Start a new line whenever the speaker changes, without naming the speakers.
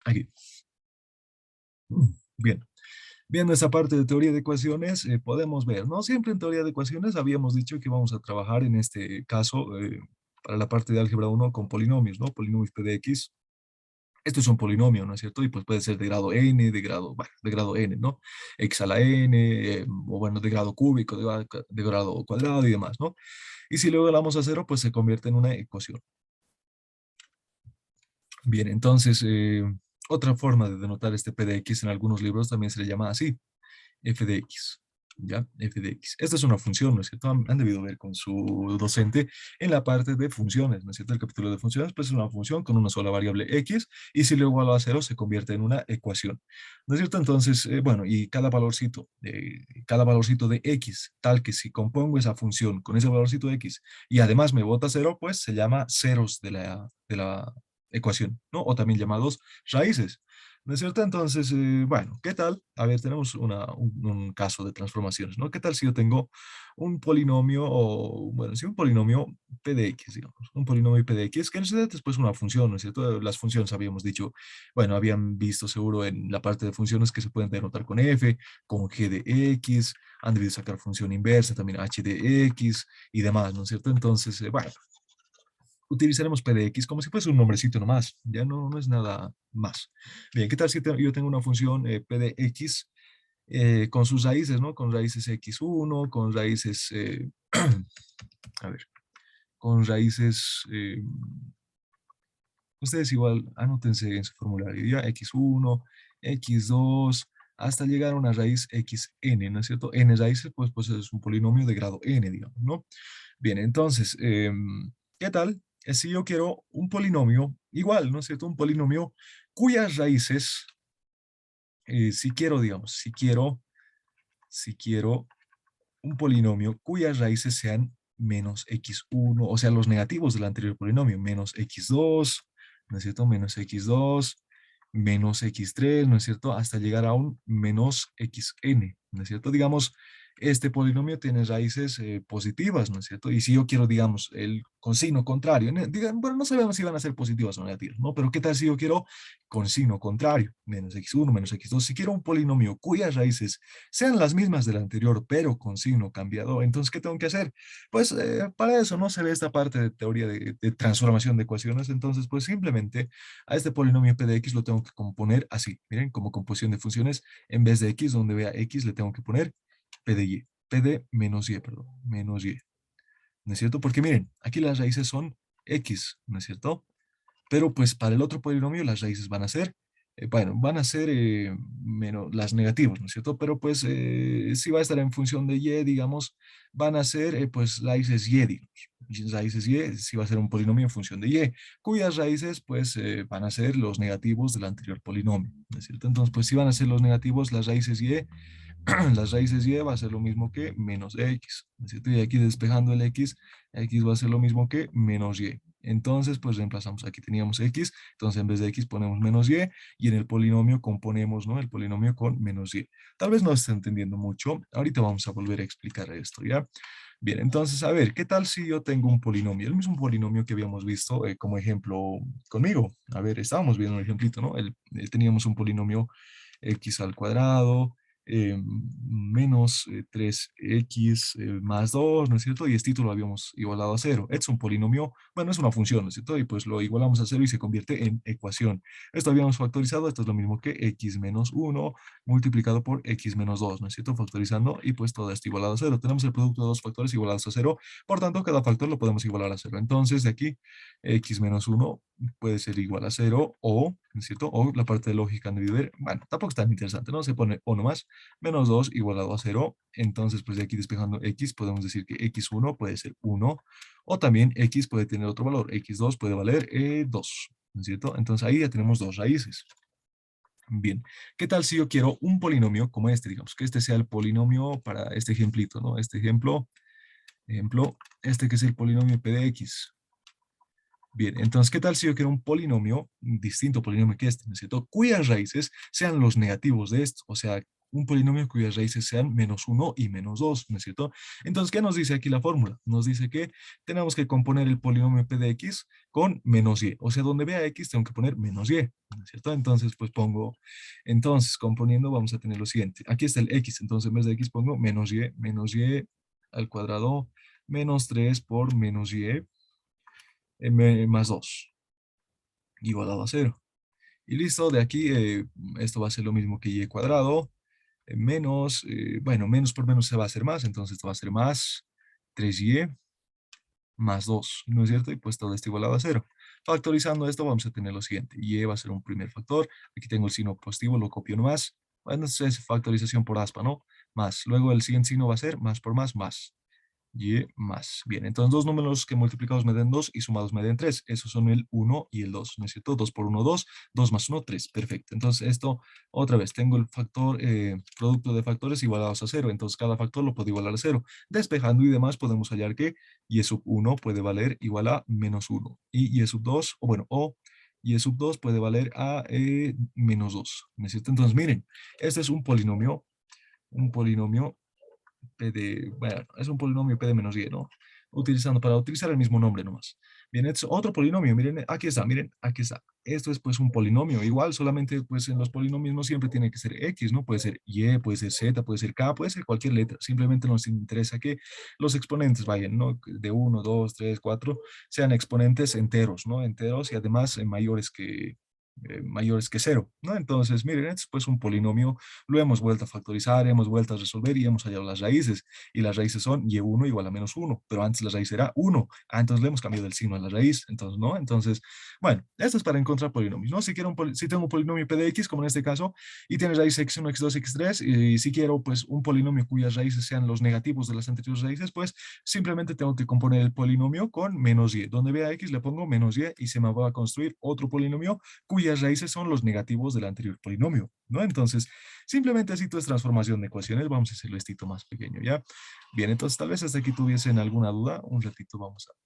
Aquí. Bien. Viendo esa parte de teoría de ecuaciones, podemos ver, ¿no? Siempre en teoría de ecuaciones habíamos dicho que vamos a trabajar en este caso para la parte de álgebra uno con polinomios, ¿no? Polinomios p de x. Esto es un polinomio, ¿no es cierto? Y pues puede ser de grado n, de grado, bueno, de grado n, ¿no? X a la n, o bueno, de grado cúbico, de grado cuadrado y demás, ¿no? Y si luego damos a cero, pues se convierte en una ecuación. Bien, entonces, otra forma de denotar este p de x en algunos libros también se le llama así, f de x. ¿Ya? F de x. Esta es una función, ¿no es cierto? Han debido ver con su docente en la parte de funciones, ¿no es cierto? El capítulo de funciones, pues es una función con una sola variable x, y si lo igualo a cero, se convierte en una ecuación, ¿no es cierto? Entonces, bueno, y cada valorcito de x, tal que si compongo esa función con ese valorcito de x, y además me bota cero, pues se llama ceros de la ecuación, ¿no? O también llamados raíces. ¿No es cierto? Entonces, bueno, ¿qué tal? A ver, tenemos un caso de transformaciones, ¿no? ¿Qué tal si yo tengo un polinomio, o, bueno, sí, un polinomio p de x, digamos, un polinomio p de x, que en realidad es pues una función, ¿no es cierto? Las funciones habíamos dicho, bueno, habían visto seguro en la parte de funciones que se pueden denotar con f, con g de x, han debido sacar función inversa, también h de x y demás, ¿no es cierto? Entonces, bueno, utilizaremos p de x como si fuese un nombrecito nomás, ya no es nada más. Bien, ¿qué tal si yo tengo una función p de x con sus raíces, ¿no? Con raíces x1, con raíces, a ver, con raíces, ustedes igual anótense en su formulario, ya x1, x2, hasta llegar a una raíz xn, ¿no es cierto? N raíces, pues es un polinomio de grado n, digamos, ¿no? Bien, entonces, ¿qué tal? Si yo quiero un polinomio igual, ¿no es cierto? Un polinomio cuyas raíces, si quiero, digamos, si quiero un polinomio cuyas raíces sean menos x1, o sea, los negativos del anterior polinomio, menos x2, ¿no es cierto? Menos x2, menos x3, ¿no es cierto? Hasta llegar a un menos xn, ¿no es cierto? Digamos, este polinomio tiene raíces positivas, ¿no es cierto? Y si yo quiero, digamos, el con signo contrario, digan, bueno, no sabemos si van a ser positivas o negativas, ¿no? Pero ¿qué tal si yo quiero con signo contrario, menos x1, menos x2? Si quiero un polinomio cuyas raíces sean las mismas del anterior, pero con signo cambiado, entonces, ¿qué tengo que hacer? Pues para eso no se ve esta parte de teoría de transformación de ecuaciones, entonces, pues simplemente a este polinomio p de x lo tengo que componer así, miren, como composición de funciones, en vez de x, donde vea x, le tengo que poner p de y, p de menos y, perdón, menos y, ¿no es cierto? Porque miren, aquí las raíces son x, ¿no es cierto? Pero pues para el otro polinomio las raíces van a ser, bueno, van a ser menos las negativas, ¿no es cierto? Pero pues si va a estar en función de y, digamos, van a ser pues raíces y, digamos. Raíces y, si va a ser un polinomio en función de y, cuyas raíces pues van a ser los negativos del anterior polinomio, ¿no es cierto? Entonces pues si van a ser los negativos las raíces y, las raíces y va a ser lo mismo que menos x, ¿no es cierto? Y aquí despejando el x va a ser lo mismo que menos y. Entonces, pues reemplazamos, aquí teníamos x, entonces en vez de x ponemos menos y en el polinomio componemos, ¿no? El polinomio con menos y. Tal vez no esté entendiendo mucho, ahorita vamos a volver a explicar esto, ¿ya? Bien, entonces, a ver, ¿qué tal si yo tengo un polinomio? El mismo polinomio que habíamos visto como ejemplo conmigo. A ver, estábamos viendo un ejemplito, ¿no? Teníamos un polinomio x al cuadrado, menos 3x más 2, ¿no es cierto? Y este título lo habíamos igualado a cero. Es un polinomio, bueno, es una función, ¿no es cierto? Y pues lo igualamos a cero y se convierte en ecuación. Esto habíamos factorizado, esto es lo mismo que x menos 1 multiplicado por x menos 2, ¿no es cierto? Factorizando y pues todo esto igualado a cero. Tenemos el producto de dos factores igualados a cero, por tanto cada factor lo podemos igualar a cero. Entonces de aquí x menos 1 puede ser igual a cero o, ¿no es cierto? O la parte de lógica han debido ver, bueno, tampoco es tan interesante, ¿no? Se pone o nomás, menos 2 igualado a cero. Entonces, pues de aquí despejando x, podemos decir que x1 puede ser 1, o también x puede tener otro valor, x2 puede valer 2, ¿no es cierto? Entonces ahí ya tenemos dos raíces. Bien, ¿qué tal si yo quiero un polinomio como este, digamos, que este sea el polinomio para este ejemplito, ¿no? Este ejemplo, este que es el polinomio p de x. Bien, entonces, ¿qué tal si yo quiero un polinomio, un distinto polinomio que este, ¿no es cierto? Cuyas raíces sean los negativos de esto, o sea, un polinomio cuyas raíces sean -1 y -2, ¿no es cierto? Entonces, ¿qué nos dice aquí la fórmula? Nos dice que tenemos que componer el polinomio p de x con -y, o sea, donde vea x tengo que poner -y, ¿no es cierto? Entonces, pues pongo, entonces, componiendo vamos a tener lo siguiente. Aquí está el x, entonces en vez de x pongo -y al cuadrado menos 3 por -y más 2 igualado a 0. Y listo, de aquí esto va a ser lo mismo que y cuadrado, menos, bueno, menos por menos se va a hacer más, entonces esto va a ser más 3y más 2, ¿no es cierto? Y pues todo esto igualado a 0. Factorizando esto vamos a tener lo siguiente, y va a ser un primer factor, aquí tengo el signo positivo, lo copio nomás, bueno, esto es factorización por aspa, ¿no? Más, luego el siguiente signo va a ser más por más. Y más. Bien, entonces dos números que multiplicados me den 2 y sumados me den 3. Esos son el 1 y el 2, ¿no es cierto? 2 por 1, 2, 2 más 1, 3. Perfecto. Entonces esto, otra vez, tengo el factor, producto de factores igualados a 0. Entonces cada factor lo puedo igualar a 0. Despejando y demás podemos hallar que y sub 1 puede valer igual a -1. Y sub 2, o bueno, o y sub 2 puede valer a -2, ¿no es cierto? Entonces miren, este es un polinomio P de, bueno, es un polinomio P de -y, ¿no? Para utilizar el mismo nombre nomás. Bien, es otro polinomio, miren, miren, aquí está. Esto es pues un polinomio, igual, solamente pues en los polinomios no siempre tiene que ser X, ¿no? Puede ser Y, puede ser Z, puede ser K, puede ser cualquier letra. Simplemente nos interesa que los exponentes vayan, ¿no? De 1, 2, 3, 4, sean exponentes enteros, ¿no? Enteros y además mayores que cero, ¿no? Entonces, miren, es pues un polinomio lo hemos vuelto a factorizar, hemos vuelto a resolver y hemos hallado las raíces. Y las raíces son y1 igual a -1, pero antes la raíz era 1. Entonces le hemos cambiado el signo a la raíz. Entonces, ¿no? Entonces, bueno, esto es para encontrar polinomios, ¿no? Si quiero si tengo un polinomio p de x, como en este caso, y tiene raíz x1, x2, x3, y si quiero, pues, un polinomio cuyas raíces sean los negativos de las anteriores raíces, pues, simplemente tengo que componer el polinomio con -y. Donde vea x le pongo -y y se me va a construir otro polinomio cuyas raíces son los negativos del anterior polinomio, ¿no? Entonces, simplemente así tu es transformación de ecuaciones. Vamos a hacerlo estito más pequeño, ¿ya? Bien, entonces tal vez hasta aquí tuviesen alguna duda. Un ratito vamos a